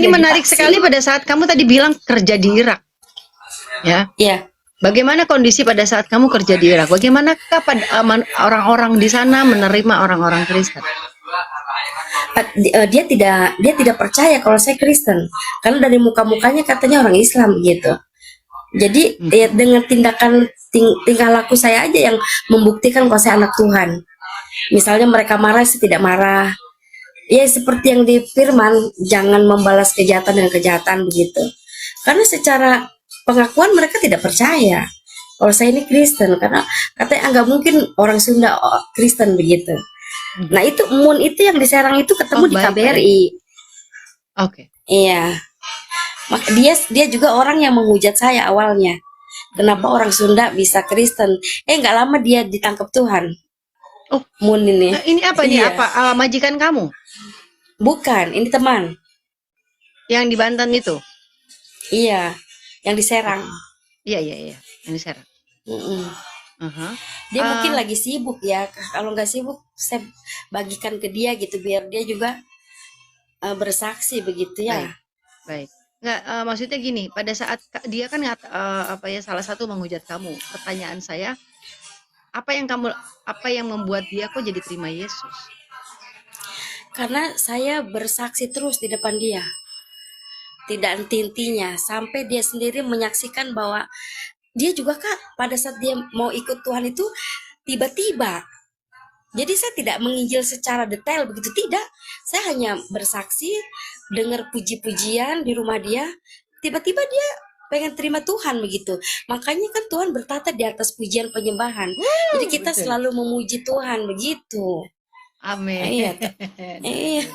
ini menarik sekali pada saat kamu tadi bilang kerja di Irak, ya. Iya. Bagaimana kondisi pada saat kamu kerja di Irak? Bagaimanakah orang-orang di sana menerima orang-orang Kristen? Dia tidak percaya kalau saya Kristen, karena dari muka-mukanya katanya orang Islam gitu. Jadi ya dengan tingkah laku saya aja yang membuktikan kalau saya anak Tuhan. Misalnya mereka marah, saya tidak marah. Ya seperti yang di firman, jangan membalas kejahatan dengan kejahatan begitu. Karena secara pengakuan mereka tidak percaya kalau saya ini Kristen, karena katanya nggak mungkin orang Sunda Kristen begitu. Nah itu Moon itu yang di Serang itu ketemu di KBRI. Oke. Iya. Dia juga orang yang menghujat saya awalnya. Kenapa orang Sunda bisa Kristen? Nggak lama dia ditangkap Tuhan. Oh, Moon ini. ini apa nih? Iya. Apa majikan kamu? Bukan, ini teman. Yang di Banten itu? Iya, yang di Serang. Iya, yang di Serang. Dia mungkin lagi sibuk ya. Kalau nggak sibuk, saya bagikan ke dia gitu biar dia juga bersaksi begitu ya. Baik. Nggak, maksudnya gini, pada saat dia kan salah satu menghujat kamu. Pertanyaan saya, apa yang membuat dia kok jadi terima Yesus? Karena saya bersaksi terus di depan dia, tidak henti-hentinya, sampai dia sendiri menyaksikan bahwa dia juga Kak, pada saat dia mau ikut Tuhan itu tiba-tiba. Jadi saya tidak menginjil secara detail begitu, tidak. Saya hanya bersaksi, dengar puji-pujian di rumah dia, tiba-tiba dia pengen terima Tuhan begitu. Makanya kan Tuhan bertata di atas pujian penyembahan. Jadi kita selalu memuji Tuhan begitu. Amin. Iya.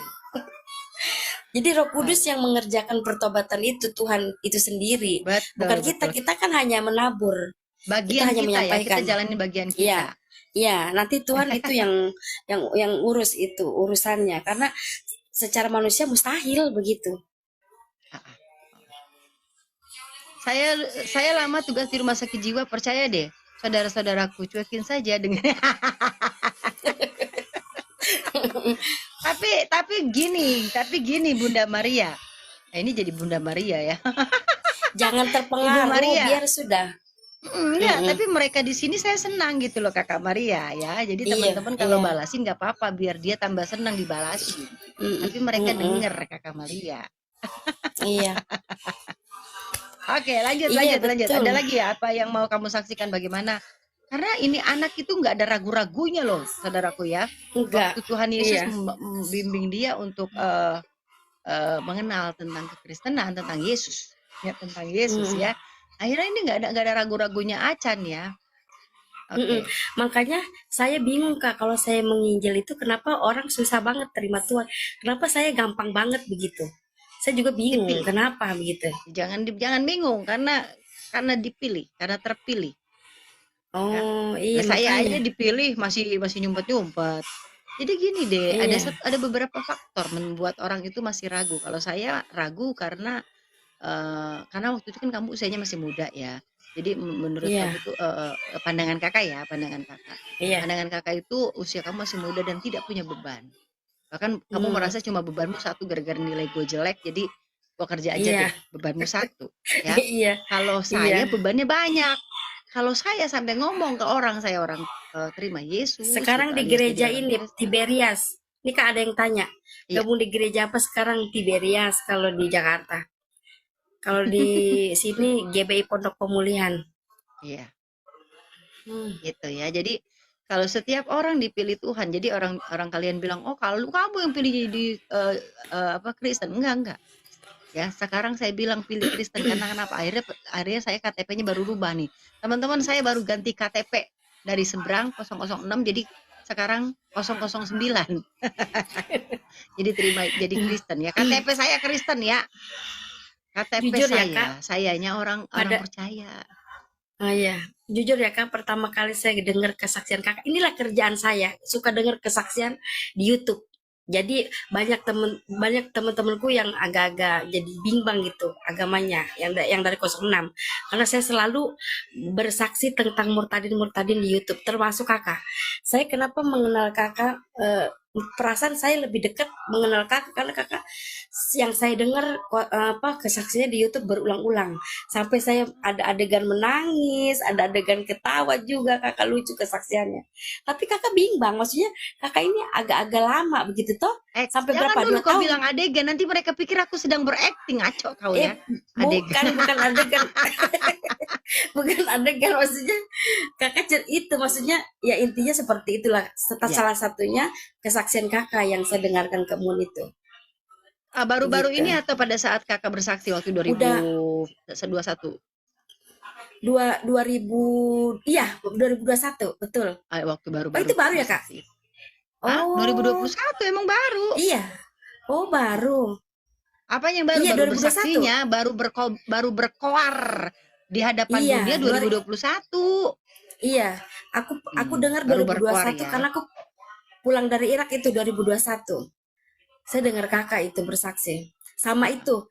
Jadi Roh Kudus yang mengerjakan pertobatan itu, Tuhan itu sendiri. Bukan kita. Kita kan hanya menabur. Bagian kita hanya menyampaikan. Kita jalani bagian kita. Iya, nanti Tuhan itu yang urus itu urusannya, karena secara manusia mustahil begitu. Saya lama tugas di rumah sakit jiwa, percaya deh, saudara-saudaraku, cuekin saja dengan tapi gini Bunda Maria. Nah, ini jadi Bunda Maria ya. Jangan terpengaruh, biar sudah. Tapi mereka di sini saya senang gitu loh Kakak Maria ya. Jadi teman-teman kalau balasin nggak apa-apa, biar dia tambah senang dibalasin. Tapi mereka denger Kakak Maria. Iya. Oke, lanjut. Ada lagi ya apa yang mau kamu saksikan bagaimana? Karena ini anak itu nggak ada ragu-ragunya loh, saudaraku ya. Waktu Tuhan Yesus membimbing dia untuk mengenal tentang kekristenan, tentang Yesus, ya tentang Yesus ya. Akhirnya ini nggak ada ragu-ragunya acan ya. Makanya saya bingung Kak, kalau saya menginjil itu kenapa orang susah banget terima Tuhan? Kenapa saya gampang banget begitu? Saya juga bingung kenapa begitu. Jangan bingung karena dipilih, karena terpilih. Oh iya, saya aja dipilih masih nyumpet. Jadi gini deh, ada beberapa faktor membuat orang itu masih ragu. Kalau saya ragu karena waktu itu kan kamu usianya masih muda ya. Jadi menurut kamu tuh pandangan kakak. Pandangan kakak itu usia kamu masih muda dan tidak punya beban. Bahkan kamu merasa cuma bebanmu satu gara-gara nilai gue jelek, jadi gue kerja aja deh, bebanmu satu ya. Kalau saya bebannya banyak. Kalau saya sampai ngomong ke orang, saya orang terima Yesus. Sekarang di gereja ini Tiberias. Ini Kak ada yang tanya, kamu di gereja apa sekarang? Tiberias kalau di Jakarta. Kalau di sini GBI Pondok Pemulihan. Iya. Gitu ya. Jadi kalau setiap orang dipilih Tuhan, jadi orang kalian bilang, oh kalau kamu yang pilih jadi Kristen, enggak. Ya, sekarang saya bilang pilih Kristen karena kenapa? Akhirnya saya KTP-nya baru rubah nih. Teman-teman, saya baru ganti KTP dari seberang 006 jadi sekarang 009. Jadi jadi Kristen ya. KTP saya Kristen ya. KTP jujur saya, ya, Kak? Sayanya orang percaya. Oh iya, jujur ya Kak, pertama kali saya dengar kesaksian Kakak, inilah kerjaan saya, suka dengar kesaksian di YouTube. Jadi banyak teman-temanku yang agak-agak jadi bimbang gitu agamanya yang dari 06, karena saya selalu bersaksi tentang murtadin di YouTube, termasuk Kakak. Saya kenapa mengenal Kakak perasaan saya lebih dekat mengenal kakak karena kakak yang saya dengar kesaksiannya di YouTube berulang-ulang sampai saya ada adegan menangis, ada adegan ketawa juga kakak lucu kesaksiannya. Tapi kakak bimbang, maksudnya kakak ini agak-agak lama begitu toh sampai Jangan berapa dulu dua kau tahun? bilang adegan, nanti mereka pikir aku sedang berakting, ngaco kau Eh ya. Adegan. bukan adegan, bukan adegan maksudnya kakak itu maksudnya ya intinya seperti itulah. Ya. Salah satunya kesaksian kakak yang saya dengarkan ke Mun itu Baru-baru gitu. ini atau pada saat kakak bersaksi waktu Udah 2021? dua ribu, iya 2021 betul. Waktu Oh baru-baru itu baru ya kak? bersaksi. Hah? Oh 2021 emang baru. iya, oh baru, Apa yang baru? iya Baru 2021, bersaksinya, baru berkoar di hadapan iya dunia 2021. iya aku dengar Baru berkoar 2021 ya. karena aku pulang dari Irak itu 2021. Saya dengar kakak itu bersaksi sama itu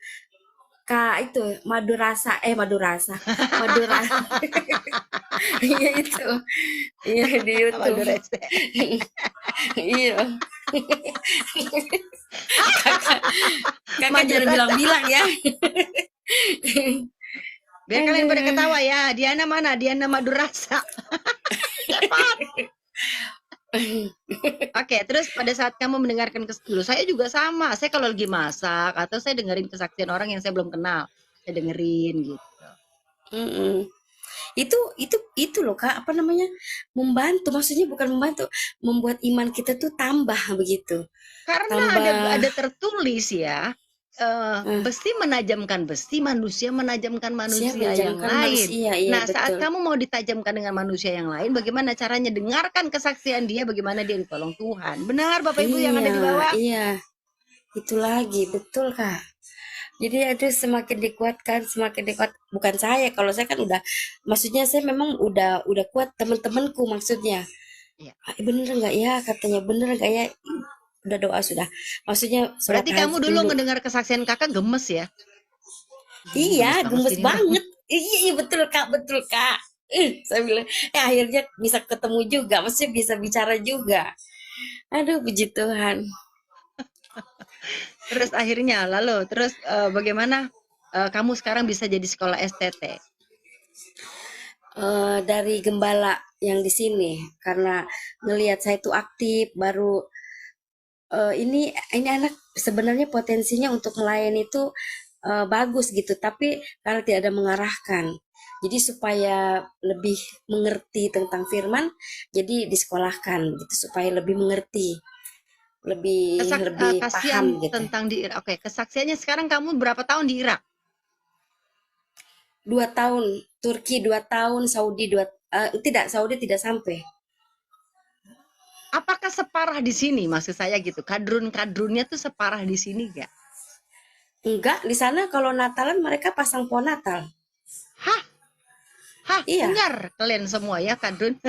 kak itu madu rasa Madura iya itu iya di YouTube Waduh rese. iya kakak kakak Madu jangan rasa. bilang-bilang ya. Biar kalian pada Aduh. ketawa ya. Diana mana? Diana madu rasa. Cepat. Oke, terus pada saat kamu mendengarkan dulu, saya juga sama. Saya kalau lagi masak atau saya dengerin kesaksian orang yang saya belum kenal, saya dengerin gitu. Mm-mm. Itu loh kak apa namanya membantu maksudnya bukan membantu membuat iman kita tuh tambah begitu Karena tambah ada tertulis ya, eh, besi menajamkan besi, manusia menajamkan siap manusia yang menjamkan lain. manusia iya Nah, saat betul. kamu mau ditajamkan dengan manusia yang lain, bagaimana caranya? Dengarkan kesaksian dia, bagaimana dia ditolong Tuhan. Benar, Bapak Ibu yang ada Iya di bawah? iya itu lagi betul kak. Jadi aduh semakin dikuatkan semakin dikuat bukan saya kalau saya kan udah maksudnya saya memang udah kuat teman-temanku maksudnya. Iya. "Ah, bener nggak ya katanya bener nggak ya udah doa sudah maksudnya sholat Berarti kamu tahajud dulu dulu. ngedengar kesaksian kakak gemes ya? Iya, Gemes banget gemes sini orang. banget. Iya, iya betul Kak, betul Kak. Saya bilang, akhirnya bisa ketemu juga, maksudnya bisa bicara juga. Aduh, puji Tuhan. Terus akhirnya, terus bagaimana kamu sekarang bisa jadi sekolah STT? Dari gembala yang di sini, karena ngelihat saya itu aktif, baru ini anak sebenarnya potensinya untuk melayani itu bagus gitu, tapi karena tidak ada mengarahkan. Jadi supaya lebih mengerti tentang firman, jadi disekolahkan gitu supaya lebih mengerti. lebih lebih Kasihan paham gitu. tentang di Irak. Oke, kesaksiannya sekarang kamu berapa tahun di Irak? 2 tahun Turki 2 tahun Saudi tidak Saudi tidak sampai. Apakah separah di sini? Maksud saya gitu. Kadrun-kadrunnya tuh separah di sini gak? Enggak di sana kalau Natalan mereka pasang pohon Natal. Hah? Hah? Iya Dengar kalian semua ya kadrun?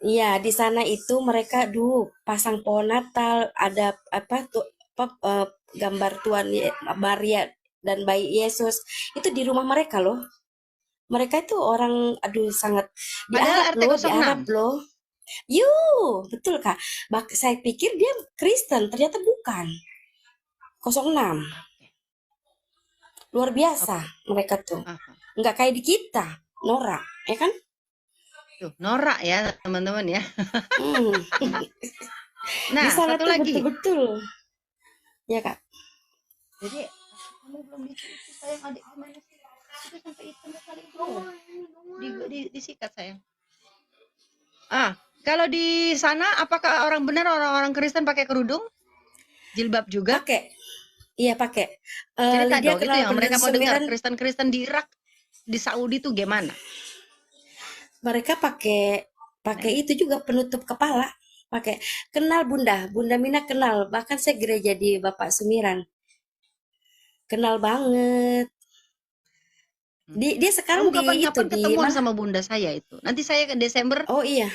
iya di sana itu mereka dulu pasang pohon Natal ada apa tuh gambar Tuhan Maria dan bayi Yesus itu di rumah mereka loh. Mereka itu orang aduh sangat di Padahal Arab RT loh di Arab 06. loh. Betul Kak. Saya pikir dia Kristen, ternyata bukan. 06. Luar biasa Oke. mereka tuh. Aha. Nggak kayak di kita, norak, ya kan? Tuh, norak ya teman-teman ya. Hmm. Di Nah, sana satu tuh lagi. betul-betul. Ya Kak. Jadi kamu belum dicuci sayang, adik gimana sih? Itu sampai hitam sekali itu. Disikat sayang. Kalau di sana apakah orang-orang Kristen pakai kerudung? Jilbab juga? Pakai. Iya pakai. Cerita Lydia dong, itu kenal yang pendeta mereka mau dengar. Sumiran, Kristen-Kristen di Irak, di Saudi tuh gimana? mereka pakai pakai Nah, itu juga penutup kepala. Pakai. Kenal Bunda, Bunda Mina kenal. Bahkan saya gereja di Bapak Sumiran. Kenal banget. Dia sekarang kamu di itu kapan-kapan di ketemuan mana? sama bunda saya itu. Nanti saya ke Desember, Oh iya.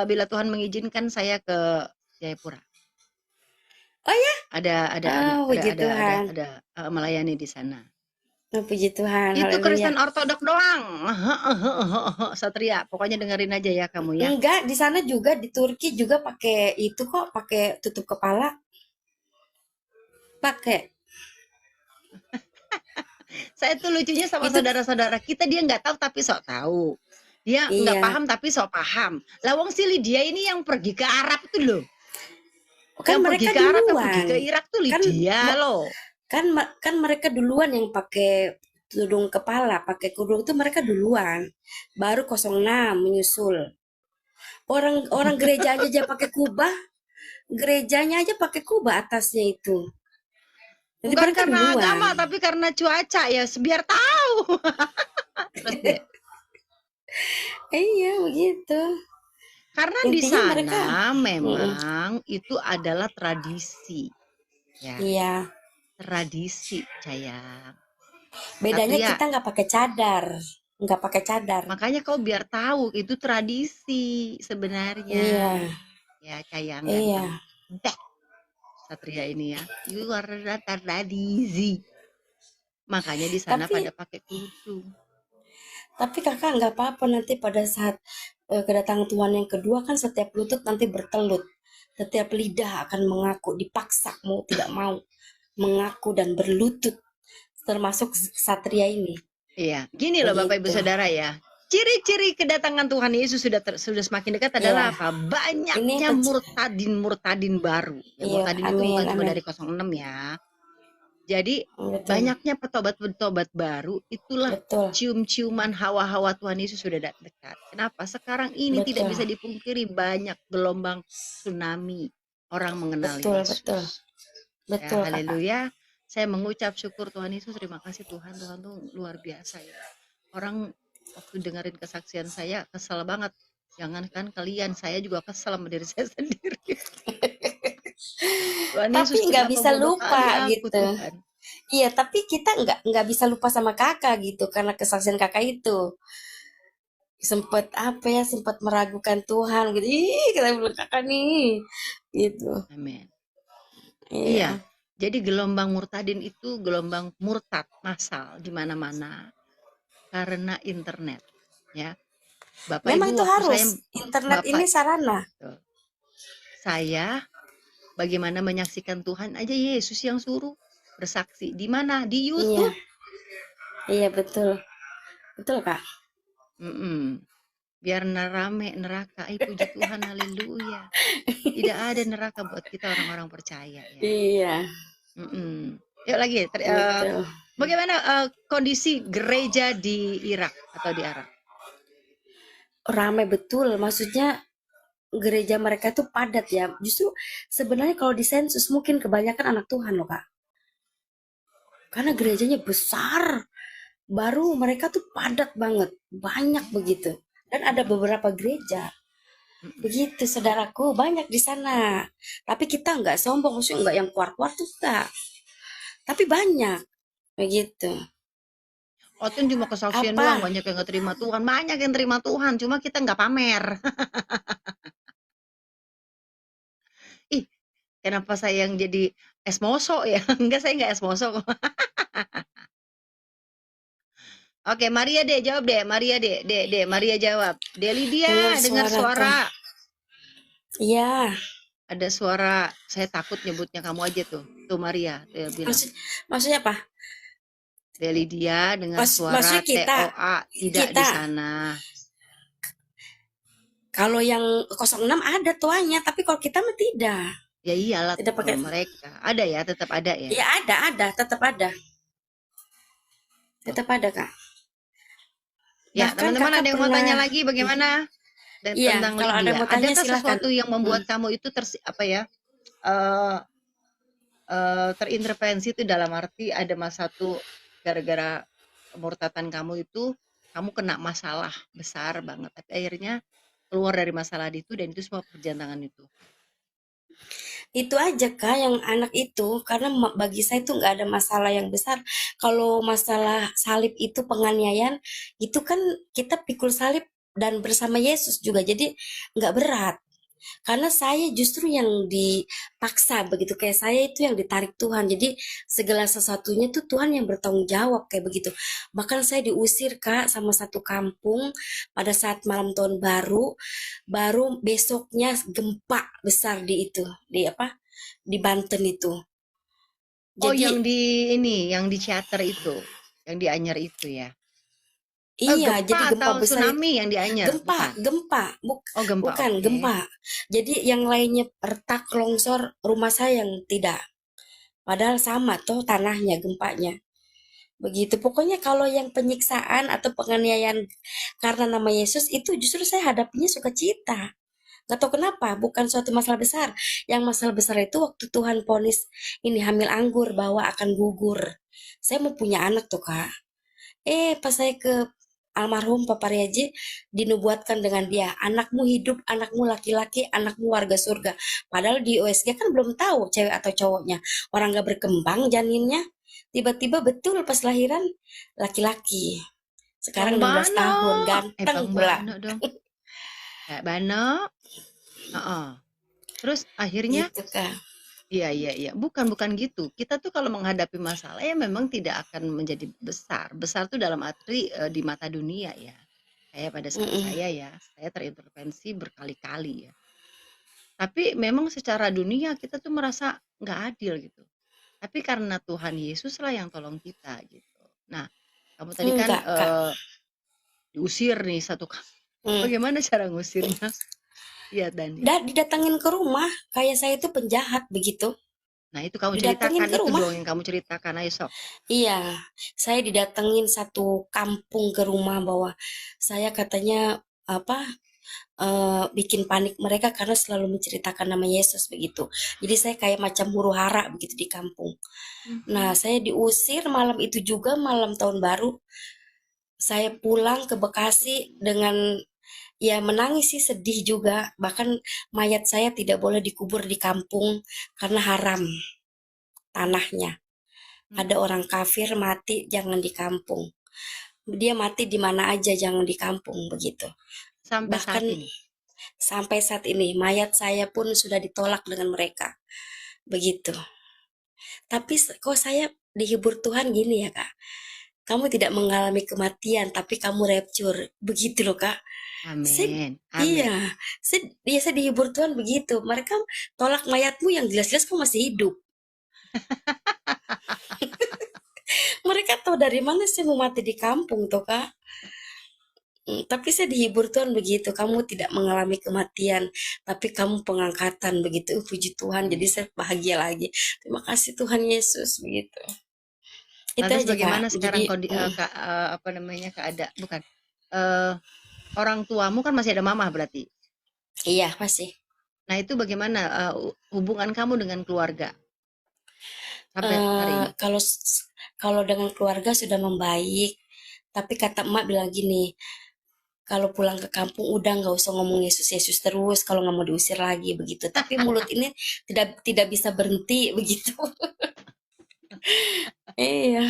bila Tuhan mengizinkan saya ke Jayapura. Oh ya. Ada Oh puji Tuhan. melayani di sana. Oh, puji Tuhan, Itu haleluya. Kristen Ortodok doang. Satria, pokoknya dengerin aja ya kamu ya. Enggak, di sana juga di Turki juga pakai itu kok, pakai tutup kepala, pakai. Saya tuh lucunya sama Itu saudara-saudara kita, dia nggak tahu tapi sok tahu. Dia nggak iya, paham tapi sok paham. Lawang si Lydia ini yang pergi ke Arab itu loh. kan Yang pergi mereka ke Arab, yang pergi duluan. ke Irak tuh Kan Lydia me- loh. kan mereka duluan yang pakai tudung kepala, pakai kerudung itu mereka duluan. Baru 06 menyusul. Orang gereja aja pakai kubah, gerejanya aja pakai kubah atasnya itu. Jadi Bukan mereka karena duluan. agama, tapi karena cuaca ya, biar tahu. Terus deh. Iya, begitu. Karena di Intinya mereka, sana mm, memang itu adalah tradisi. Ya, iya. tradisi, sayang. Bedanya Satria, kita nggak pakai cadar. makanya kau biar tahu itu tradisi sebenarnya. Iya, Ya, sayang iya. ganteng. Deh, Satria ini ya. Itu karena tradisi. Makanya di sana Tapi pada pakai kerudung. tapi kakak nggak apa-apa nanti pada saat kedatangan Tuhan yang kedua kan setiap lutut nanti bertelut. Setiap lidah akan mengaku, dipaksa mau tidak mau mengaku dan berlutut termasuk Satria ini. Iya, gini loh Bapak Ibu Begitu. Saudara ya. Ciri-ciri kedatangan Tuhan Yesus sudah semakin dekat adalah Iya, apa? ini Banyaknya murtadin-murtadin baru. Ya, iya, murtadin itu amin, bukan cuma amin. dari 06 ya. Jadi Betul, banyaknya petobat-petobat baru, itulah betul, cium-ciuman hawa-hawa Tuhan Yesus sudah dekat. Kenapa? Sekarang ini tidak betul, bisa dipungkiri banyak gelombang tsunami orang mengenal betul, betul, Yesus. Ya, betul kakak. haleluya. Saya mengucap syukur Tuhan Yesus, terima kasih Tuhan. Tuhan tuh luar biasa ya. Orang waktu dengerin kesaksian saya kesel banget. Jangankan kalian, saya juga kesel sama diri saya sendiri. Tuhan Tapi Yesus, nggak kenapa bisa bodoh kali lupa aku gitu. Tuhan. Iya, tapi kita nggak bisa lupa sama kakak gitu karena kesaksian kakak itu. Sempet apa ya, sempat meragukan Tuhan gitu. Ih, kita bilang kakak nih. Gitu. Amin. Iya, Iya. jadi gelombang murtadin itu gelombang murtad massal di mana-mana karena internet. Ya, Bapak Memang Ibu itu waktu harus. saya Internet ini Bapak sarana. saya bagaimana menyaksikan Tuhan aja Yesus yang suruh bersaksi. Di mana? Di Iya. YouTube. Iya, betul. Betul, Kak. Mm-mm. Biar rame neraka. Puji Tuhan, haleluya. Tidak ada neraka buat kita orang-orang percaya ya. Iya, Mm-mm. Yuk lagi. betul. Bagaimana kondisi gereja di Irak atau di Arab? Ramai betul. Maksudnya gereja mereka tuh padat ya. Justru sebenarnya kalau di sensus mungkin kebanyakan anak Tuhan loh, Kak. Karena gerejanya besar. Baru mereka tuh padat banget. Banyak begitu. Dan ada beberapa gereja. Mm-mm. Begitu saudaraku, banyak di sana. Tapi kita nggak sombong, maksudnya nggak yang kuat-kuat tuh enggak. Tapi banyak. Begitu. Oh, itu cuma kesaksian doang, Apa? banyak yang nggak terima Tuhan, banyak yang terima Tuhan, cuma kita nggak pamer. Ih, kenapa saya yang jadi esmoso ya? Enggak, saya nggak esmoso kok. Oke, Maria deh, jawab deh. Maria deh, Maria jawab. Deli Dengar dia dengar suara Kak. suara. Iya. Ada suara, saya takut nyebutnya kamu aja tuh. Tuh Maria, dia bilang. Maksud, maksudnya apa? Deli dia dengar suara Maksudnya kita, TOA tidak di kita. sana. Kalau yang 06 ada tuanya, tapi kalau kita mah tidak. Ya iyalah Tidak pakai. kalau mereka. Ada ya, tetap ada ya. Ya ada, tetap ada. Tetap ada, Kak. Ya, Bahkan teman-teman kakak ada yang mau pernah, tanya lagi bagaimana iya, tentang kalau ada yang Lydia? mau tanya Adakah silakan. sesuatu yang membuat kamu itu apa ya? eh Terintervensi itu dalam arti ada satu gara-gara kemurtatan kamu itu kamu kena masalah besar banget, tapi akhirnya keluar dari masalah itu dan itu semua pekerjaan tangan itu. Itu aja Kak yang anak itu, karena bagi saya itu nggak ada masalah yang besar. Kalau masalah salib itu penganiayaan, itu kan kita pikul salib dan bersama Yesus juga, jadi nggak berat. Karena saya justru yang dipaksa begitu, kayak saya itu yang ditarik Tuhan. Jadi segala sesuatunya tuh Tuhan yang bertanggung jawab kayak begitu. Bahkan saya diusir Kak sama satu kampung pada saat malam tahun baru, baru besoknya gempa besar di itu, di apa? Di Banten itu. Oh, yang Jadi di ini, yang di Ciater itu, yang di Anyer itu ya? iya, Gempa jadi gempa atau besar itu tsunami yang di Anyer? gempa, Bukan? gempa, Oh, gempa, bukan oke. gempa. Jadi yang lainnya retak longsor, rumah saya yang tidak. Padahal sama tuh tanahnya, gempanya. Begitu. Pokoknya kalau yang penyiksaan atau penganiayaan karena nama Yesus itu justru saya hadapinya sukacita. Gak tahu kenapa, bukan suatu masalah besar. Yang masalah besar itu waktu Tuhan ponis ini hamil anggur bahwa akan gugur. Saya mau punya anak tuh Kak. Pas saya ke almarhum Papa Riaji dinubuatkan dengan dia, anakmu hidup, anakmu laki-laki, anakmu warga surga. Padahal di USG kan belum tahu cewek atau cowoknya. Orang gak berkembang janinnya. Tiba-tiba betul pas lahiran laki-laki. Bang Sekarang 16 Bano. tahun, ganteng Bang pula. Bano dong. Bano. Heeh. Terus akhirnya, Gitu Kak. iya, iya, iya. Bukan gitu. Kita tuh kalau menghadapi masalah ya memang tidak akan menjadi besar. Besar tuh dalam arti di mata dunia ya. Kayak pada saat Mm-mm. saya terintervensi berkali-kali ya. Tapi memang secara dunia kita tuh merasa nggak adil gitu. Tapi karena Tuhan Yesus lah yang tolong kita gitu. Nah, kamu tadi kan Enggak Kak. diusir nih satu kali. Hmm. Bagaimana cara ngusirnya? Iya, Dani. Didatangin ke rumah, kayak saya itu penjahat begitu. Nah, itu kamu Didatengin ceritakan, ke itu rumah. dong yang kamu ceritakan, ayo sok. Iya, saya didatengin satu kampung ke rumah bahwa saya katanya apa bikin panik mereka karena selalu menceritakan nama Yesus begitu. Jadi saya kayak macam huru hara begitu di kampung. Nah, Mhm. saya diusir malam itu juga malam tahun baru. Saya pulang ke Bekasi dengan ya menangis sih sedih juga. Bahkan mayat saya tidak boleh dikubur di kampung karena haram tanahnya. Ada Mhm. orang kafir mati jangan di kampung. Dia mati di mana aja jangan di kampung begitu. Sampai Bahkan saat ini. sampai saat ini mayat saya pun sudah ditolak dengan mereka. Begitu. Tapi kok saya dihibur Tuhan gini ya Kak. Kamu tidak mengalami kematian tapi kamu rapture. Begitu loh Kak. Saya, Amin. iya, Amin. saya dihibur Tuhan begitu. Mereka tolak mayatmu yang jelas-jelas kamu masih hidup. Mereka tahu dari mana saya mau mati di kampung tuh Kak. Tapi saya dihibur Tuhan begitu, kamu tidak mengalami kematian, tapi kamu pengangkatan begitu. Puji Tuhan, jadi Amin. saya bahagia lagi. Terima kasih Tuhan Yesus begitu. Itu Lantas aja Kak. bagaimana Jadi sekarang apa namanya bukan eh, orang tuamu kan masih ada mamah berarti. iya masih. Nah, itu bagaimana hubungan kamu dengan keluarga sampai hari ini? Kalau kalau dengan keluarga sudah membaik, tapi kata emak bilang gini, kalau pulang ke kampung udah nggak usah ngomong Yesus Yesus terus kalau nggak mau diusir lagi begitu. Tapi mulut ini tidak bisa berhenti begitu. Iya,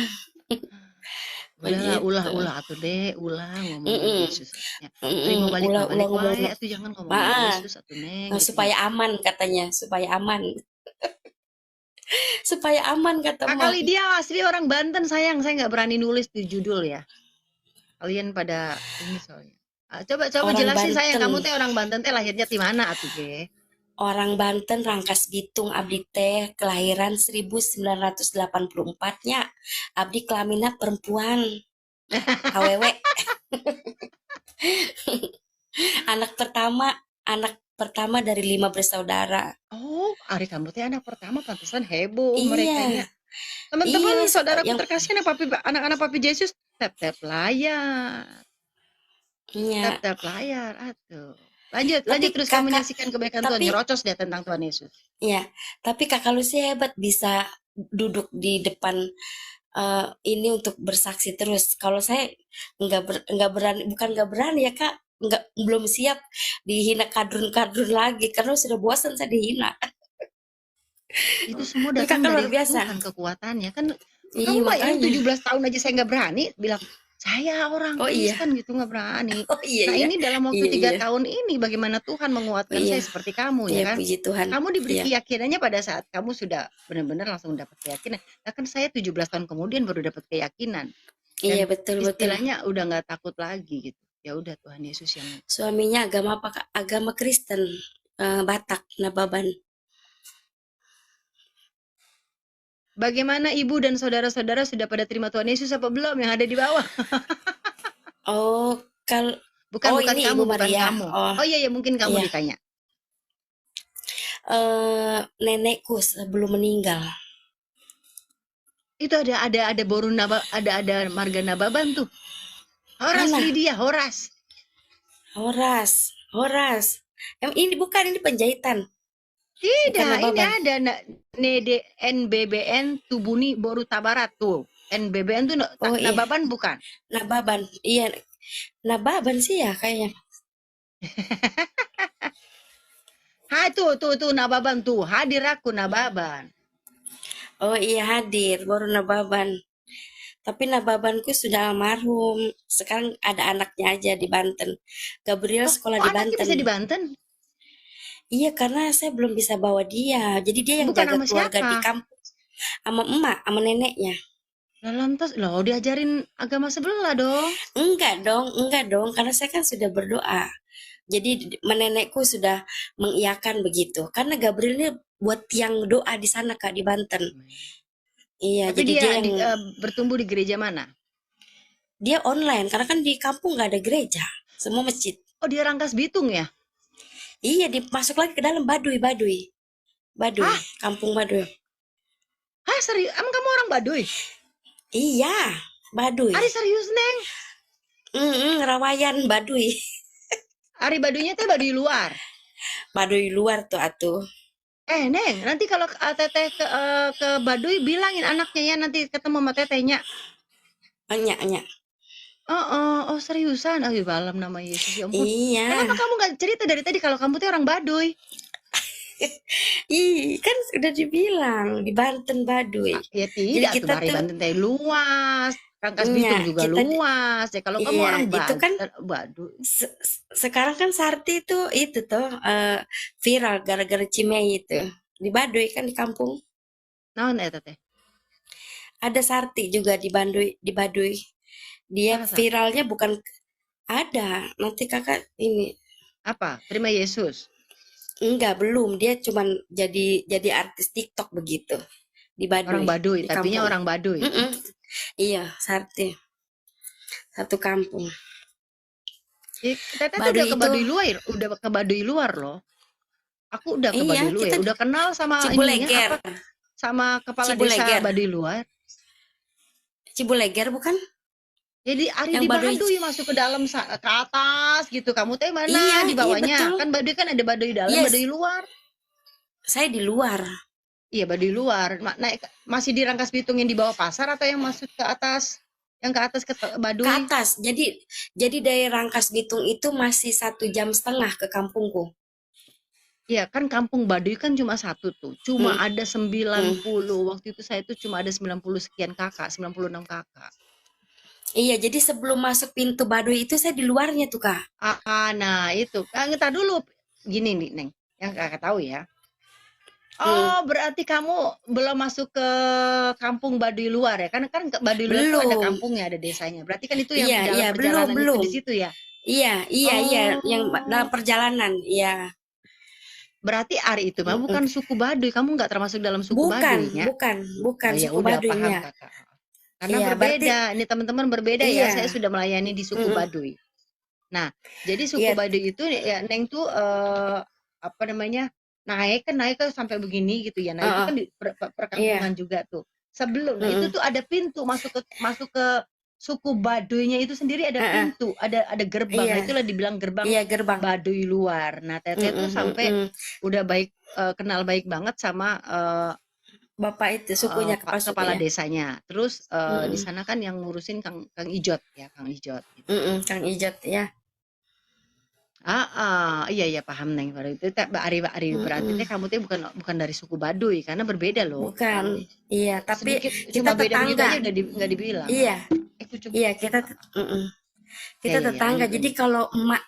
Udahlah, begitu. ulah atuh deh, ulah ngomongin Mm-mm. Yesus atuh nya. Ari mau balik mah Ulah balik ngomong wae atuh jangan ngomongin ah, Yesus atuh Neng gitu nya. supaya aman katanya, supaya aman, supaya aman kata Kakak mak. Lydia asli orang Banten sayang, saya nggak berani nulis di judul ya. Kalian pada ini soalnya. Coba coba Orang jelasin sayang, Banten, kamu teh orang Banten teh lahirnya di mana atuh ge? orang Banten Rangkas Bitung abdi teh kelahiran 1984 nya. Abdi kelamina perempuan, awewe, anak pertama dari 5 bersaudara. Oh, ari kamu teh anak pertama pantesan heboh Iya, merekanya. Teman-teman, iya, saudaraku yang terkasih anak-anak Papi Yesus tap-tap layar. iya. Tap-tap layar, atuh. Lanjut, Tapi lanjut terus kamu kakak, menyaksikan kebaikan Tuhan. tapi Nyerocos deh tentang Tuhan Yesus. ya, tapi kakak Lucy hebat bisa duduk di depan ini untuk bersaksi terus. Kalau saya nggak berani, bukan nggak berani ya kak, nggak belum siap dihina kadrun-kadrun lagi karena sudah bosan saya dihina. Itu semua Tapi datang kakak dari luar biasa. Tuhan kekuatannya. Kan kamu Iya bayangin makanya. 17 tahun aja saya nggak berani bilang, Saya orang Oh iya. Kristen gitu nggak berani. Oh iya Nah ya. ini dalam waktu Iya 3 iya. tahun ini bagaimana Tuhan Oh menguatkan saya iya. seperti kamu ya Iya kan. puji Tuhan. Kamu diberi Iya. keyakinannya pada saat kamu sudah benar-benar langsung dapat keyakinan. Nah kan saya 17 tahun kemudian baru dapat keyakinan. Iya Dan betul betul. istilahnya udah nggak takut lagi gitu. Ya udah Tuhan Yesus yang Suaminya agama apa Kak? Agama Kristen. Batak, Nababan. Bagaimana ibu dan saudara-saudara sudah pada terima Tuhan Yesus apa belum yang ada di bawah? Oh, kal Bukan oh bukan ini kamu, Ibu bukan Maria. kamu. Oh, Oh iya ya mungkin kamu iya. ditanya. Nenekku sebelum meninggal. Itu ada boru naba, ada marga Nababan tuh. Horas Mana? Lydia, Horas. Horas, Horas. Ini bukan ini penjahitan, bukan Tidak, ini Nababan. ada Nede NBBN Tubuni Boru Tabarat tuh. NBBN tuh Oh iya, Nababan bukan? Nababan. Iya, Nababan sih ya kayaknya. Ha tuh Nababan tuh. Hadir aku Nababan. Oh iya hadir, baru Nababan. Tapi Nababanku sudah almarhum. Sekarang ada anaknya aja di Banten. Gabriel Oh, sekolah kok di anaknya Banten. bisa di Banten? Iya, karena saya belum bisa bawa dia. Jadi dia yang Bukan jaga sama keluarga siapa? di kampung. Sama emak, sama neneknya. Lah lantas, loh diajarin agama sebelah dong. Enggak dong, karena saya kan sudah berdoa. Jadi menenekku sudah mengiyakan begitu. Karena Gabriel ini buat tiang doa di sana Kak di Banten. Iya, Tapi jadi dia dia yang bertumbuh di gereja mana? dia online karena kan di kampung nggak ada gereja, semua masjid. Oh, dia Rangkas Bitung ya? Iya, masuk lagi ke dalam Baduy, Baduy, Baduy, Hah? kampung Baduy. Hah, serius? Emang kamu orang Baduy? Iya, Baduy. Ari serius, Neng? Rawayan Baduy. Ari Baduynya teh Baduy luar. Baduy luar tuh atuh. Neng, nanti kalau teteh ke Baduy bilangin anaknya ya nanti ketemu sama tetehnya. Enyak. Oh, seriusan? Oh, balam nama Yesus ya ampun. Iya. Kenapa kamu nggak cerita dari tadi kalau kamu tuh orang Baduy? Ih, kan udah dibilang di Banten Baduy. Ya Jadi tidak tuh kita Bari tuh Banten teh luas. Rangkas iya, Bitung juga kita luas. Ya kalau kamu iya, orang itu kan Baduy. sekarang kan Sarti itu tuh viral gara-gara Cimahi itu. Di Baduy kan di kampung. Naon eta teh? Ada Sarti juga di Baduy. Dia Salah satu. viralnya bukan ada. Nanti kakak ini Apa? Terima Yesus. enggak belum. Dia cuman jadi artis TikTok begitu di Orang Baduy, Baduy, di tapinya kampung. orang Baduy. Mm-mm. Iya, Sarti. Satu kampung. Teteh tuh Baduy udah ke itu Baduy luar, udah ke Baduy luar loh. Aku udah ke iya, Baduy luar, kita udah kenal sama ininya Cibuleger. apa? Sama kepala desa Cibuleger. Baduy luar. Cibuleger bukan? Jadi Ari Yang di Baduy. Baduy masuk ke dalam ke atas gitu. Kamu teh Iya, mana di iya bawahnya? betul. Kan Baduy kan ada Baduy dalam, Yes, Baduy luar. saya di luar. Iya, Baduy luar. Naik masih di Rangkas Bitung yang di bawah pasar atau yang masuk ke atas? Yang ke atas ke Ke Baduy? atas. Jadi dari Rangkas Bitung itu masih 1,5 jam ke kampungku. Iya, kan kampung Baduy kan cuma satu tuh. Cuma Hmm, ada hmm. 90. Waktu itu saya tuh cuma ada 90 sekian kakak, 96 kakak. Iya, jadi sebelum masuk pintu Baduy itu saya di luarnya tuh Kak. Nah itu. Entar dulu. Gini nih, Neng. Yang kakak tahu ya. Hmm. Oh, berarti kamu belum masuk ke kampung Baduy luar ya? Kan Baduy luar tuh ada Belum. kampungnya, ada desanya. Berarti kan itu yang Iya, dalam iya, belum, perjalanan itu belum. di situ ya? Iya, yang dalam Oh, perjalanan. Iya. berarti Ari itu mah Mm-mm. bukan suku Baduy. Kamu nggak termasuk dalam suku Bukan, Baduy nya? bukan Oh ya suku udah paham Baduynya. kakak. Karena Iya, berarti berbeda. Ini teman-teman berbeda ya. Saya iya. sudah melayani di suku Mm-mm. Baduy. Nah, jadi suku Iya, Baduy itu ya Neng tuh apa namanya? Naik kan sampai begini gitu ya. Nah, itu heeh, kan di iya. perkampungan juga tuh. Sebelum, nah itu Mm-mm. tuh ada pintu masuk ke suku Baduynya itu sendiri ada Heeh, pintu, ada gerbang. Nah, iya. itulah dibilang gerbang Iya, gerbang. Baduy luar. Nah, Teteh tuh Mm-mm, sampai mm-mm. udah baik kenal baik banget sama Bapak itu sukunya Pak kepala suku kepala ya. desanya. Terus di Mm-mm. sana kan yang ngurusin Kang Ijot ya, Kang Ijot gitu. Mm-mm, Kang Ijat ya. Iya iya paham Neng. Baru itu Ari berarti Mm-mm. teh kamu teh bukan dari suku Baduy karena berbeda loh. Bukan. Iya, tapi Sedikit kita cuma beda begitu tetangga. aja udah nggak dibilang. Iya, cucu. Iya, kita Ya kita ya ya, tetangga. lanjut Jadi lanjut. kalau emak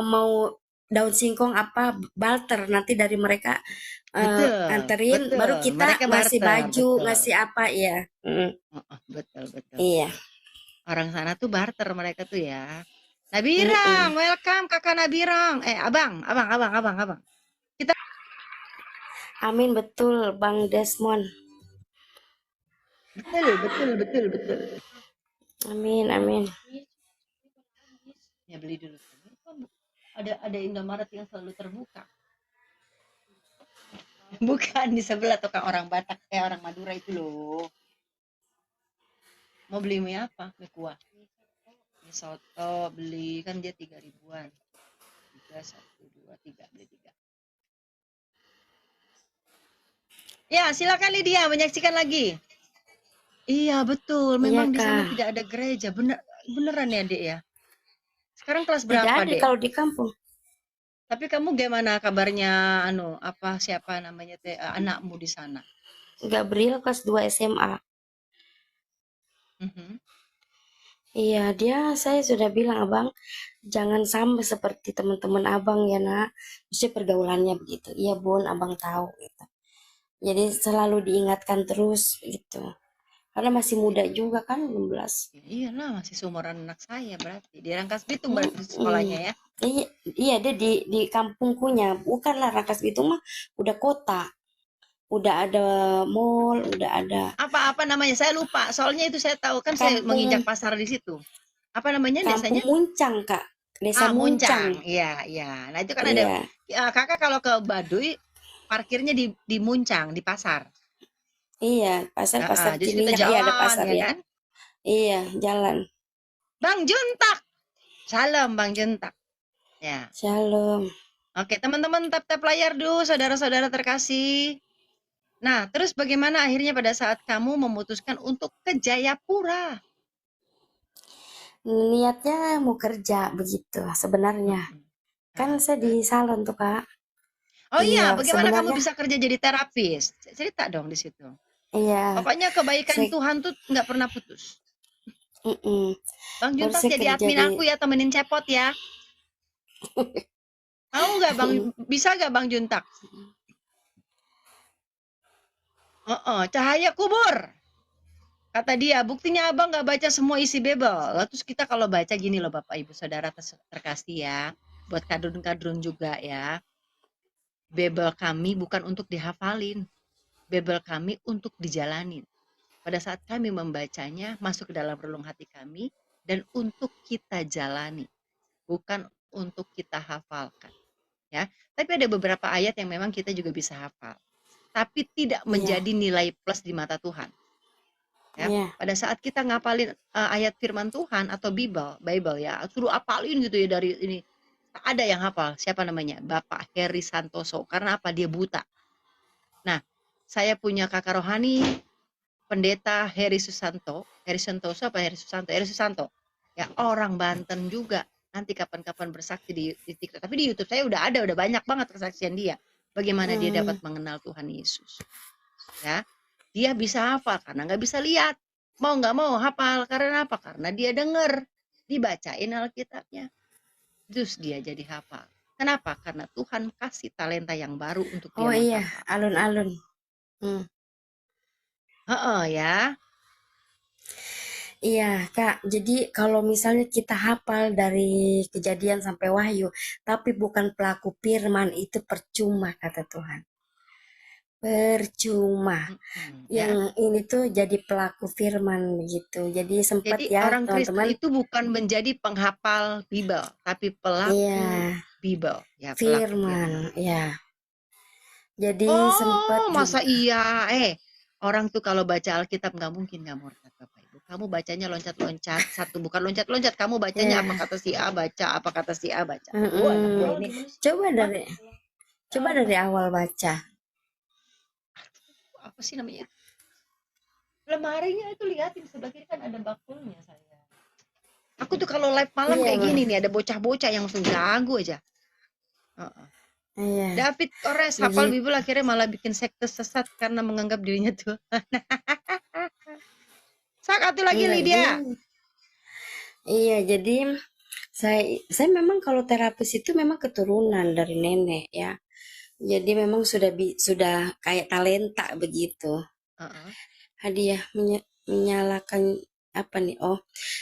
mau daun singkong apa barter nanti dari mereka Betul, anterin, baru betul. kita Mereka ngasih barter, baju, betul. ngasih apa ya. Heeh, betul betul. Iya. Orang sana tuh barter mereka tuh ya. Mm-mm. Nabirang, welcome Kakak Nabirang. Abang. Kita Amin, betul Bang Desmond. betul. Amin, amin. Ya beli dulu. Ada Indomaret yang selalu terbuka. Bukan di sebelah tukang orang Batak, orang Madura itu loh. Mau beli mie apa? Mie kuah. Mie soto beli kan dia 3 ribuan. 3, 1, 2, 3 beli 3. Ya, silakan Lydia menyaksikan lagi. Iya, betul. Iya Memang di sana Kak. tidak ada gereja. Beneran ya, Dek ya? Sekarang kelas Tidak berapa, ada Dek? kalau di kampung. Tapi kamu gimana kabarnya siapa namanya teh anakmu di sana? Gabriel kelas 2 SMA. Mhm. Iya, saya sudah bilang Abang, jangan sampai seperti teman-teman Abang ya Nak. Mesti pergaulannya begitu. Iya Bun, Abang tahu gitu. Jadi selalu diingatkan terus gitu. Karena masih muda juga kan 16. Ya, iyalah masih seumuran anak saya berarti. Di Rangkas Bitung berarti Mm-mm. sekolahnya ya. Iya, iya dia di kampungkunya. Bukanlah Rangkas Bitung mah udah kota. Udah ada mall, udah ada Apa namanya? Saya lupa. Soalnya itu saya tahu kan saya menginjak kampung pasar di situ. Apa namanya kampung desanya? Muncang, Kak. Desa Muncang. Muncang. Iya, iya. Nah, itu kan ada Iya, Kakak kalau ke Baduy parkirnya di Muncang, di pasar. iya, pasar-pasar Jadi kita Ciminyak. Iya, ada jalan pasar ya ya. kan. Iya, jalan. Bang Juntak. Salam Bang Juntak. Ya. Shalom. Oke, teman-teman tap-tap layar dulu, saudara-saudara terkasih. Nah, terus bagaimana akhirnya pada saat kamu memutuskan untuk ke Jayapura? Niatnya mau kerja begitu sebenarnya. Mhm. Kan saya di Terus? salon tuh, Kak. Oh iya, Iya, bagaimana kamu sebenarnya bisa kerja jadi terapis? Cerita dong di situ. iya. Pokoknya kebaikan Saya Tuhan tuh nggak pernah putus. mm-mm. Bang Baru Juntak saya jadi kerja admin di aku ya, temenin cepot ya. Mau nggak Bang, bisa nggak Bang Juntak? Cahaya kubur. Kata dia, buktinya abang nggak baca semua isi Bible. Lalu terus kita kalau baca gini loh Bapak Ibu Saudara terkasih ya. Buat kadrun-kadrun juga ya. Bible kami bukan untuk dihafalin. Bible kami untuk dijalanin. Pada saat kami membacanya, masuk ke dalam relung hati kami, dan untuk kita jalani. Bukan untuk kita hafalkan. Ya, tapi ada beberapa ayat yang memang kita juga bisa hafal. Tapi tidak iya, menjadi nilai plus di mata Tuhan. Ya, iya. pada saat kita ngapalin ayat firman Tuhan atau Bible ya, suruh apalin gitu ya dari ini. Ada yang hafal, siapa namanya? Bapak Heri Santoso. Karena apa? Dia buta. Nah, saya punya kakak rohani, pendeta Heri Susanto. Heri Santoso apa Heri Susanto? Heri Susanto. Ya, orang Banten juga. Nanti kapan-kapan bersaksi di TikTok. Tapi di YouTube saya udah banyak banget kesaksian dia. Bagaimana dia Hmm. dapat mengenal Tuhan Yesus. Ya, dia bisa hafal karena nggak bisa lihat. Mau nggak mau hafal karena apa? Karena dia dengar dibacain Alkitabnya. Terus dia jadi hafal. Kenapa? Karena Tuhan kasih talenta yang baru untuk dia Oh iya, menghafal. alun-alun. Hmm. Heeh ya. Iya, Kak. Jadi kalau misalnya kita hafal dari kejadian sampai wahyu, tapi bukan pelaku firman, itu percuma, kata Tuhan. Percuma. Yang Ya. ini tuh jadi pelaku firman gitu. Jadi sempat Jadi ya, orang Kristen teman-teman. itu bukan menjadi penghafal Bible, tapi Iya, pelaku Bible. Ya, pelaku firman. firman. Ya. Jadi sempat Oh, masa juga. iya? Orang tuh kalau baca Alkitab nggak mungkin nggak murtad, Bapak Ibu. Kamu bacanya loncat-loncat, satu bukan loncat-loncat, kamu bacanya apa Ya. kata si A baca, apa kata si A baca. Anak Mm-mm. gua ini. Coba Hah? dari coba dari awal baca. Apa sih namanya? Lemarinya itu lihatin sebelah kiri kan ada bakulnya saya. Aku tuh kalau live malam Iya, kayak gini Bang. nih, ada bocah-bocah yang langsung jago aja. Heeh. Iya, David Ores hafal begitu. Bible akhirnya malah bikin sekte sesat karena menganggap dirinya Tuhan. Sak satu lagi Enggak Lydia. juga. Iya, jadi saya memang kalau terapis itu memang keturunan dari nenek ya. Jadi memang sudah kayak talenta begitu. Heeh. Hadiah menyalakan apa nih? Oh,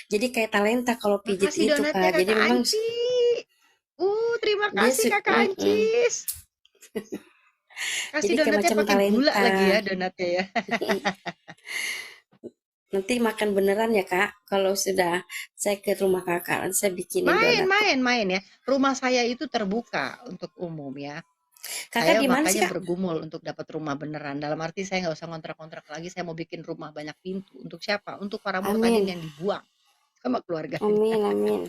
jadi kayak talenta kalau pijit Makasih itu donatnya Kak. Jadi Kakak memang Anci. Terima dia kasih Kakak Ancis. Kasih jadi kayak donatnya macam pakai gula talenta. lagi ya donatnya ya. Nanti makan beneran ya Kak. Kalau sudah saya ke rumah Kakak, nanti saya bikinin Main, donat kok. main, main ya. Rumah saya itu terbuka untuk umum ya. Kakak Saya di mana sih makanya Kak? bergumul untuk dapat rumah beneran. Dalam arti saya nggak usah ngontrak-ngontrak lagi. Saya mau bikin rumah banyak pintu. Untuk siapa? Untuk para muhtadin Amin. yang dibuang sama keluarganya. Amin, amin.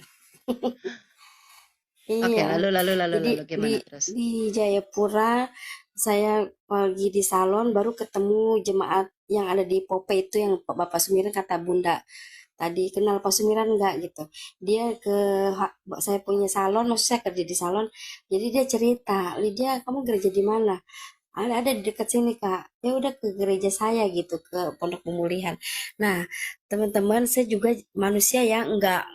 Oke, Iya. Jadi lalu di gimana terus? di Jayapura saya pergi di salon baru ketemu jemaat yang ada di Pope itu yang Bapak Sumiran kata Bunda tadi kenal Pak Sumiran enggak gitu. Dia ke saya punya salon, maksud saya kerja di salon. Jadi dia cerita, Lydia kamu gereja di mana? Ada di dekat sini Kak. Ya udah ke gereja saya gitu, ke Pondok Pemulihan. Nah, teman-teman saya juga manusia yang enggak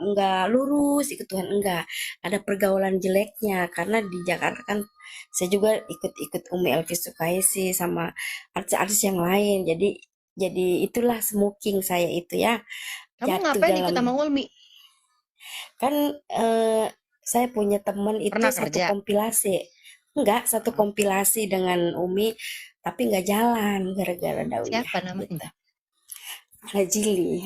lurus ikut Tuhan enggak. Ada pergaulan jeleknya karena di Jakarta kan saya juga ikut-ikut Umi Elvis Sukaisi sama artis-artis yang lain. Jadi itulah smoking saya itu ya Kamu jatuh ngapain ikut dalam sama Ulmi? kan saya punya teman itu Pernah satu kerja? kompilasi enggak satu Heeh. kompilasi dengan Umi tapi nggak jalan gara-gara Dawiyah Siapa gitu. namanya? Ana Jili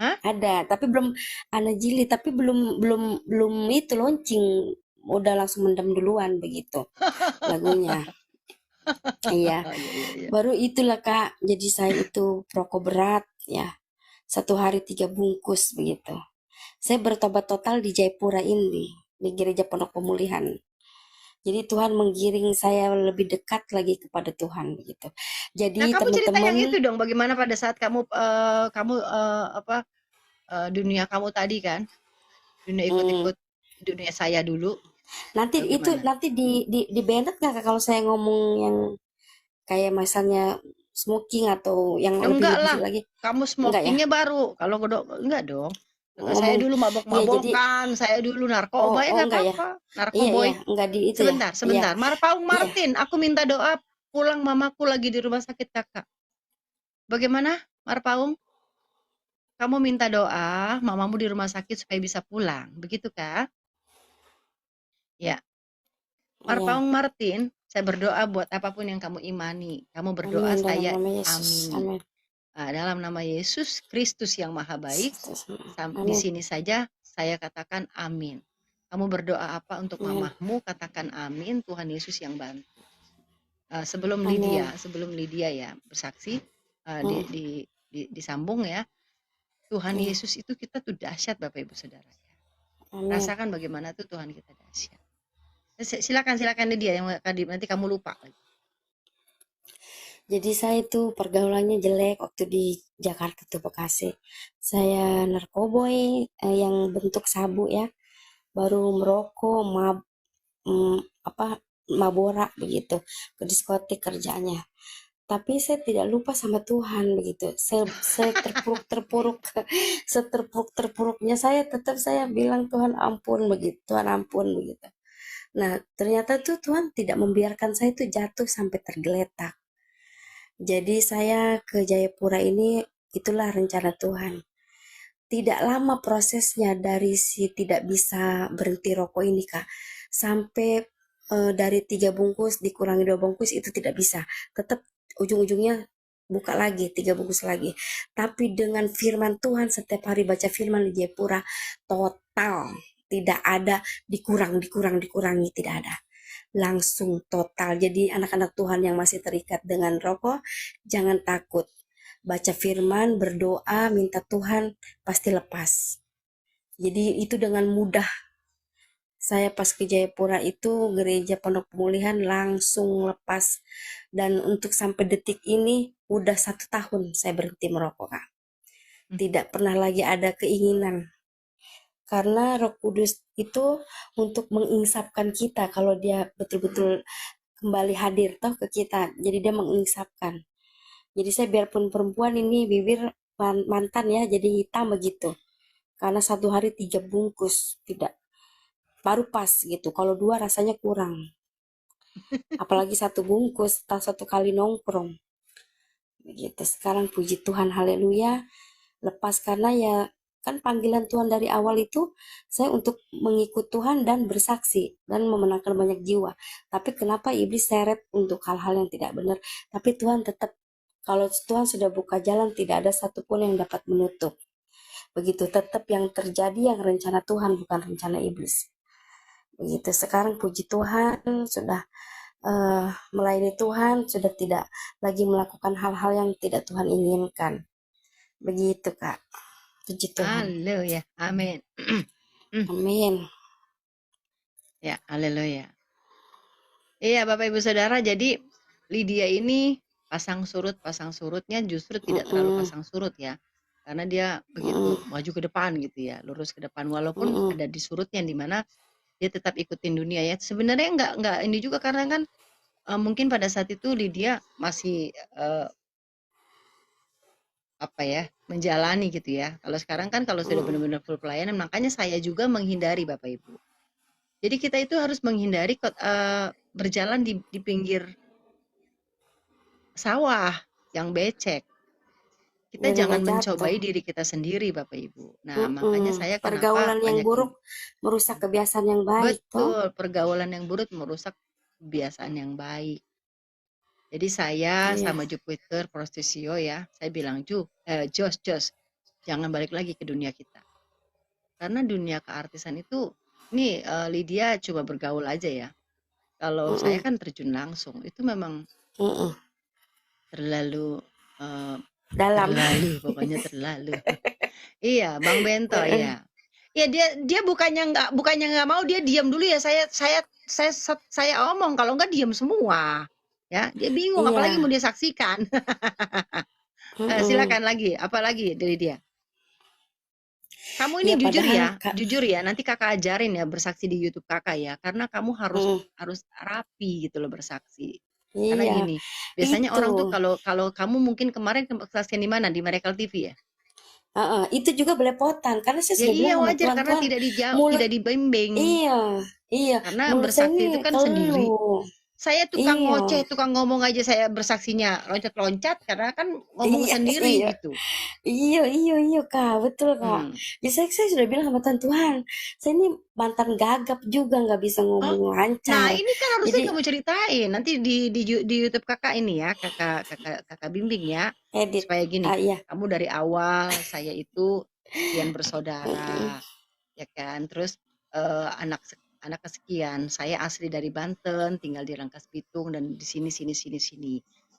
Hah? ada tapi belum Ana Jili tapi belum belum belum itu launching udah langsung mendem duluan begitu lagunya. Iya, Oh, iya, iya, iya. baru itulah Kak. Jadi saya itu perokok berat ya. Satu hari 3 bungkus begitu. Saya bertobat total di Jayapura ini, di Gereja Pondok Pemulihan. Jadi Tuhan menggiring saya lebih dekat lagi kepada Tuhan begitu. Jadi Nah, kamu cerita teman-teman, yang itu dong, bagaimana pada saat dunia kamu tadi kan, dunia hmm, ikut-ikut dunia saya dulu, nanti lalu itu gimana? nanti di banned nggak Kak, kalau saya ngomong yang kayak misalnya smoking atau yang Enggak lebih-lebih lah, lagi? kamu Enggak ya? smokingnya baru. Kalau enggak dong. Saya Ngomong dulu ya jadi mabok-mabokan, saya dulu oh narkoba, ya oh nggak enggak ya? apa-apa. Iya Narkoboy. iya enggak di itu ya. Sebentar, Iya sebentar. Paung iya. Martin, aku minta doa pulang mamaku lagi di rumah sakit kakak. Bagaimana, Marpaung? Kamu minta doa mamamu di rumah sakit supaya bisa pulang, begitu kah? Ya, Iya. Marpaung Martin, saya berdoa buat apapun yang kamu imani. Kamu berdoa, Amin dalam saya nama Yesus. amini. Amin. Dalam nama Yesus Kristus yang Maha Baik, di Amin. sini saja saya katakan amin. Kamu berdoa apa untuk Amin. mamahmu, katakan amin, Tuhan Yesus yang bantu. Amin. Sebelum Lydia ya bersaksi, Hmm, disambung ya, Tuhan iya. Yesus itu kita tuh dahsyat Bapak Ibu Saudara ya. Amin. Rasakan bagaimana tuh Tuhan kita dahsyat. Silakan silakan Lydia yang tadi nanti kamu lupa lagi. Jadi saya itu pergaulannya jelek waktu di Jakarta tuh Bekasi. Saya narkoboy yang bentuk sabu ya. Baru merokok, mm, apa mabora begitu ke diskotik kerjanya. Tapi saya tidak lupa sama Tuhan begitu. Seterpuruk-terpuruk, seterpuruk-terpuruknya saya tetap saya bilang Tuhan ampun begitu, Tuhan ampun begitu. Nah, ternyata tuh Tuhan tidak membiarkan saya tuh jatuh sampai tergeletak. Jadi saya ke Jayapura ini itulah rencana Tuhan. Tidak lama prosesnya dari si tidak bisa berhenti rokok ini Kak. Sampai dari 3 bungkus dikurangi 2 bungkus itu tidak bisa. Tetap ujung-ujungnya buka lagi 3 bungkus lagi. Tapi dengan firman Tuhan setiap hari baca firman di Jayapura total tidak ada dikurangi tidak ada langsung total. Jadi anak-anak Tuhan yang masih terikat dengan rokok, jangan takut. Baca firman, berdoa, minta Tuhan, pasti lepas. Jadi itu dengan mudah. Saya pas ke Jayapura itu gereja Pondok Pemulihan langsung lepas. Dan untuk sampai detik ini udah 1 tahun saya berhenti merokok Kak. Tidak pernah lagi ada keinginan karena Roh Kudus itu untuk menginsapkan kita kalau dia betul-betul kembali hadir toh ke kita. Jadi dia menginsapkan. Jadi saya biarpun perempuan ini bibir mantan ya jadi hitam begitu. karena satu hari 3 bungkus tidak baru pas gitu. Kalau 2 rasanya kurang. Apalagi 1 bungkus, tak 1 kali nongkrong. Begitu. Sekarang puji Tuhan, haleluya. Lepas karena ya kan panggilan Tuhan dari awal itu saya untuk mengikut Tuhan dan bersaksi dan memenangkan banyak jiwa. Tapi kenapa iblis seret untuk hal-hal yang tidak benar? Tapi Tuhan tetap, kalau Tuhan sudah buka jalan, tidak ada satupun yang dapat menutup. Begitu, tetap yang terjadi yang rencana Tuhan, bukan rencana iblis. Begitu, sekarang puji Tuhan sudah melayani Tuhan, sudah tidak lagi melakukan hal-hal yang tidak Tuhan inginkan. Begitu, Kak. Puji Tuhan. Haleluya. Amin. Amin. Ya, haleluya. Iya, Bapak Ibu Saudara, jadi Lydia ini pasang surutnya justru tidak terlalu pasang surut ya. Karena dia begitu maju ke depan gitu ya, lurus ke depan walaupun ada di surutnya di mana dia tetap ikutin dunia ya. Sebenarnya enggak ini juga karena kan mungkin pada saat itu Lydia masih apa ya, menjalani gitu ya. Kalau sekarang kan kalau sudah benar-benar full pelayanan, makanya saya juga menghindari Bapak Ibu. Jadi kita itu harus menghindari berjalan di pinggir sawah yang becek. Kita Biar jangan nggak jatuh. mencobai diri kita sendiri Bapak Ibu. Nah, makanya saya kenapa Pergaulan yang banyak buruk merusak kebiasaan yang baik, toh. betul, pergaulan yang buruk merusak kebiasaan yang baik. Jadi saya Iya. sama Jupiter Prostesio ya, saya bilang Jos, jangan balik lagi ke dunia kita. Karena dunia keartisan itu, ini Lydia coba bergaul aja ya. Kalau saya kan terjun langsung, itu memang terlalu Dalam. pokoknya terlalu. Iya, Bang Bento ya. Ya dia bukannya nggak mau, dia diam dulu ya. Saya omong kalau nggak diam semua. Ya, dia bingung apalagi Iya. mau dia saksikan. Silakan lagi, apalagi dari dia. Kamu ini Ya padahal Kak. jujur ya. Nanti kakak ajarin ya bersaksi di YouTube kakak ya. Karena kamu harus rapi gitu loh bersaksi. Karena Iya. gini, biasanya Itu. orang tuh kalau kamu mungkin kemarin kesaksian di mana di Miracle TV ya? Itu juga belepotan karena saya Ya sudah iya bilang sama wajar Tuhan, karena Tuhan, tidak mulut. dibimbing. Iya. Iya, Karena mulut saya bersaksi ini itu kan sendiri. keluh. Saya tukang Iya. ngoceh, tukang ngomong aja saya bersaksinya loncat-loncat karena kan ngomong Iya. sendiri Iya. gitu. Iya, iya, iya, Kak, betul, Kak. Hmm. Ya, saya sudah bilang sama Tuhan, Tuhan, saya ini mantan gagap juga, nggak bisa Oh, ngomong nah lancar. ini kan harusnya Jadi, kamu ceritain nanti di YouTube kakak ini ya, kakak bimbing ya, edit. supaya gini, Iya. kamu dari awal saya itu sekian Mm-mm. bersaudara, ya kan, terus anak kesekian, saya asli dari Banten, tinggal di Rangkas Bitung dan di sini sini sini sini.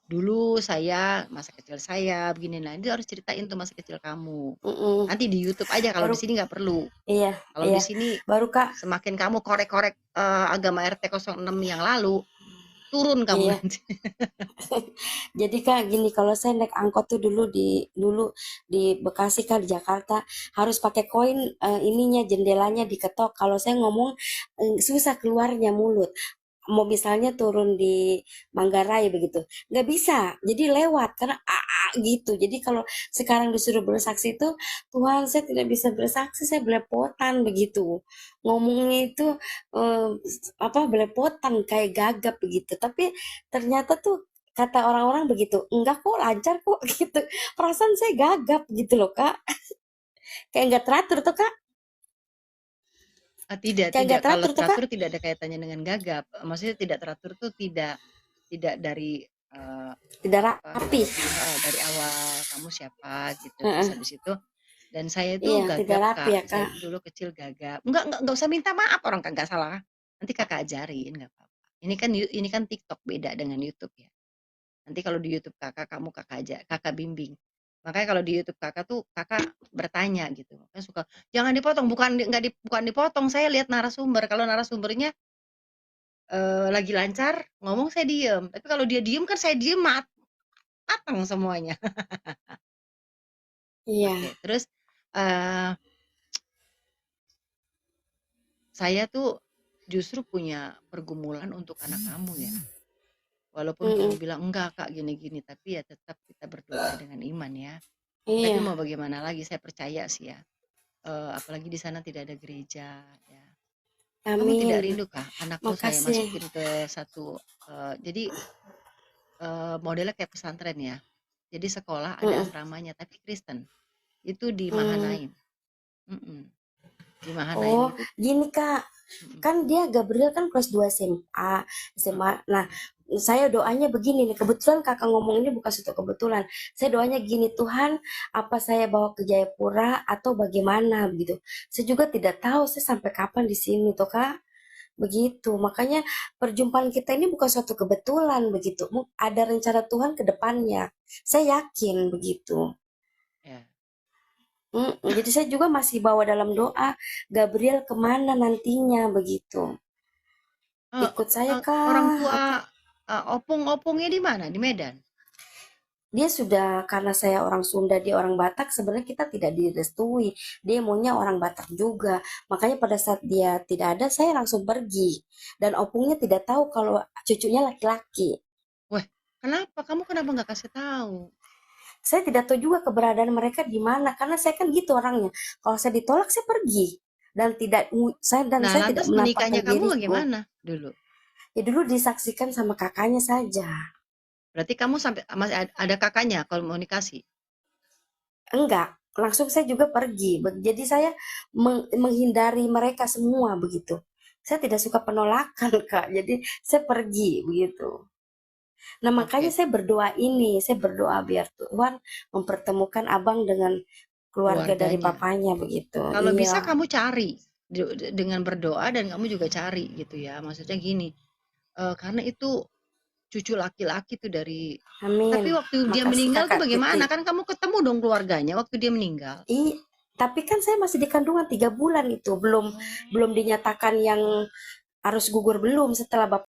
Dulu saya masa kecil saya begini, nah itu harus ceritain tuh masa kecil kamu. Mm-mm. Nanti di YouTube aja, kalau di Baru, sini nggak perlu. iya, Kalau di iya. sini Baru, Kak, semakin kamu korek-korek agama RT 06 yang lalu, turun kamu iya. nanti. Jadi, Kak, gini, kalau saya naik angkot tuh dulu di Bekasi, Kak, di Jakarta, harus pakai koin, ininya, jendelanya diketok. Kalau saya ngomong, susah keluarnya mulut. Mau misalnya turun di Manggarai begitu, nggak bisa, jadi lewat karena gitu. Jadi kalau sekarang disuruh bersaksi itu, Tuhan saya tidak bisa bersaksi, saya belepotan begitu, ngomongnya itu eh, apa, belepotan kayak gagap begitu. Tapi ternyata tuh kata orang-orang begitu, enggak kok, lancar kok gitu. Perasaan saya gagap gitu loh, Kak, kayak nggak teratur tuh, Kak, Tidak, kayak tidak. nggak Kalau teratur tuh, Kak. teratur tidak ada kaitannya dengan gagap. Maksudnya tidak teratur tuh tidak dari Tidak apa rapi. dari awal kamu siapa gitu. Terus Heeh. habis itu dan saya itu Iya, tidak gagap rapi Kak. ya, Saya Kak. itu dulu kecil gagap. Enggak usah minta maaf orang kagak salah. Nanti kakak ajarin nggak apa-apa. Ini kan TikTok beda dengan YouTube ya. Nanti kalau di YouTube kakak, kamu kakak bimbing. Makanya kalau di YouTube kakak tuh kakak bertanya gitu. Kan suka jangan dipotong, bukan dipotong. Saya lihat narasumber. Kalau narasumbernya lagi lancar, ngomong saya diem. Tapi kalau dia diem kan saya diem matang semuanya. Iya. Oke, terus eh saya tuh justru punya pergumulan untuk anak kamu ya. Walaupun kamu Mm-mm. bilang enggak kak gini-gini, tapi ya tetap kita berdoa dengan iman ya. Tapi Iya. mau bagaimana lagi, saya percaya sih ya. apalagi di sana tidak ada gereja ya. Kamu tidak Amin. rindukah anakmu saya Makasih. masukin ke satu, jadi, modelnya kayak pesantren ya. Jadi sekolah ada Mm-mm. asramanya tapi Kristen, itu di Hmm. Mahanaim, mhm, di Mahanaim Oh, itu gini Kak, mhm, kan dia Gabriel kan kelas 2 SMA, SMA. Nah, saya doanya begini nih, kebetulan Kakak ngomong ini bukan suatu kebetulan. Saya doanya gini, Tuhan, apa saya bawa ke Jayapura atau bagaimana begitu. Saya juga tidak tahu saya sampai kapan di sini tuh Kak. Begitu. Makanya perjumpaan kita ini bukan suatu kebetulan begitu. Ada rencana Tuhan ke depannya. Saya yakin begitu. ya. Jadi saya juga masih bawa dalam doa, Gabriel kemana nantinya begitu. Eee Ikut saya Orang kah? tua, Atau opung-opungnya di mana? Di Medan? dia sudah karena saya orang Sunda, dia orang Batak, sebenarnya kita tidak direstui. Dia maunya orang Batak juga. Makanya pada saat dia tidak ada, saya langsung pergi. Dan opungnya tidak tahu kalau cucunya laki-laki. Wah, kenapa? Kamu kenapa nggak kasih tahu? Saya tidak tahu juga keberadaan mereka di mana karena saya kan gitu orangnya. Kalau saya ditolak saya pergi dan Nah, saya tidak lantas menampakkan menikahnya kamu diriku. bagaimana dulu? Ya dulu disaksikan sama kakaknya saja. Berarti kamu sampai masih ada kakaknya komunikasi? Enggak, langsung saya juga pergi. Jadi saya menghindari mereka semua begitu. Saya tidak suka penolakan, Kak. Jadi saya pergi begitu. Nah, makanya Oke, saya berdoa ini, saya berdoa biar Tuhan mempertemukan Abang dengan keluarga dari keluarganya. papanya begitu. Kalau Iya, bisa kamu cari dengan berdoa dan kamu juga cari gitu ya. Maksudnya gini, karena itu cucu laki-laki tuh dari amin. tapi waktu dia Makasih meninggal tuh Kakak bagaimana? Titi. Kan kamu ketemu dong keluarganya waktu dia meninggal? Tapi kan saya masih di kandungan 3 bulan itu, belum Oh. belum dinyatakan yang harus gugur belum setelah Bapak